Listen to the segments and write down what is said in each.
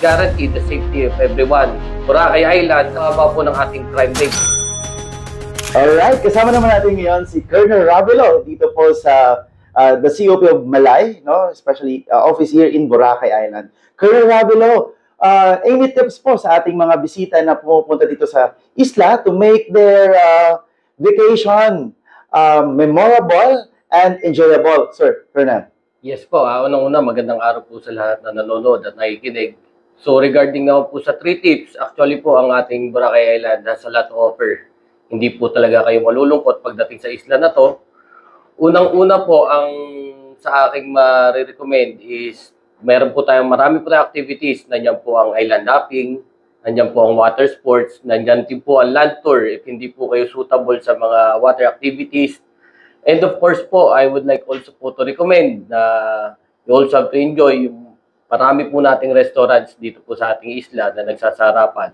Guarantee the safety of everyone. Boracay Island, nakaba po ng ating crime rate. Alright, kasama naman natin ngayon si Colonel Ravelo dito po sa the COP of Malay, no? Especially office here in Boracay Island. Colonel Ravelo, any tips po sa ating mga bisita na pumupunta dito sa isla to make their vacation memorable and enjoyable, Sir Colonel? Yes po, unang-una magandang araw po sa lahat na nanonood at nakikinig. So regarding naman po sa 3 tips, actually po ang ating Boracay Island has a lot to offer. Hindi po talaga kayo malulungkot pagdating sa isla na to. Unang-una po, ang sa aking marirecommend is meron po tayong marami po tayong activities. Nandiyan po ang island hopping, nandiyan po ang water sports, nandiyan din po ang land tour if hindi po kayo suitable sa mga water activities. And of course po, I would like also po to recommend na you also have to enjoy yung marami po nating restaurants dito po sa ating isla na nagsasarapan.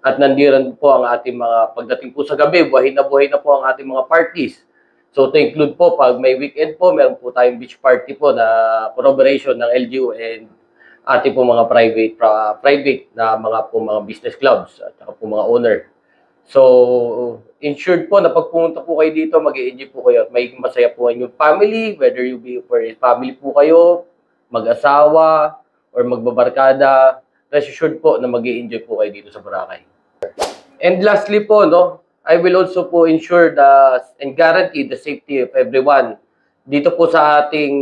At nandiyan po ang ating mga, pagdating po sa gabi, buhay na po ang ating mga parties. So to include po, pag may weekend po, meron po tayong beach party po na collaboration ng LGU and ating po mga private na mga business clubs at saka po mga owner. So, ensured po na pag pumunta po kayo dito, mag-i-enjoy po kayo at may masaya po ang inyong family, whether you be for family po kayo, mag-asawa, or magbabarkada, rest assured po na mag-i-enjoy po kayo dito sa Boracay. And lastly po, no, I will also po ensure and guarantee the safety of everyone dito po sa ating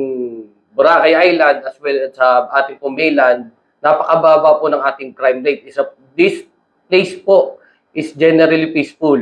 Boracay Island as well as sa ating po mainland. Napakababa po ng ating crime rate. This place po is generally peaceful.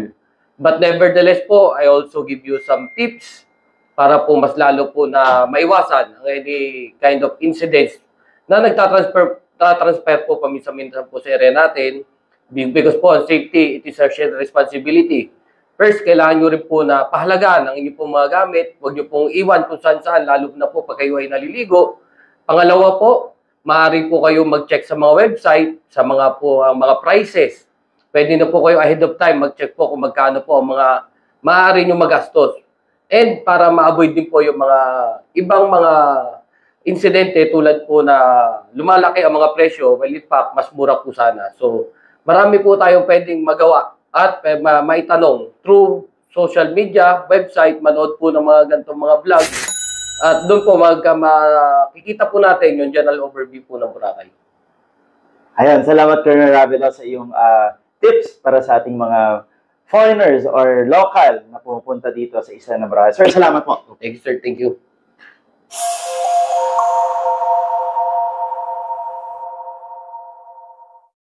But nevertheless po, I also give you some tips para po mas lalo po na maiwasan ang any kind of incidents na nagtatransfer po paminsan-minsan po sa area natin. Because po, ang safety, it is a shared responsibility. First, kailangan nyo rin po na pahalagaan ang inyong pong mga gamit. Huwag nyo pong iwan kung saan-saan, lalo na po pag kayo ay naliligo. Pangalawa po, maaari po kayo mag-check sa mga website, sa mga mga prices. Pwede na po kayo ahead of time mag-check po kung magkano po ang mga maaari nyo magastos. And para ma-avoid din po yung mga ibang mga insidente tulad po na lumalaki ang mga presyo, well, in fact, mas mura po sana. So, marami po tayong pwedeng magawa at maitanong through social media, website, manood po ng mga ganitong mga vlog. At doon po makikita po natin yung general overview po ng Boracay. Ayan, salamat Colonel Ravelo sa iyong tips para sa ating mga foreigners or local na pumupunta dito sa isla ng Boracay. Sir, salamat po. Thank you, sir. Thank you.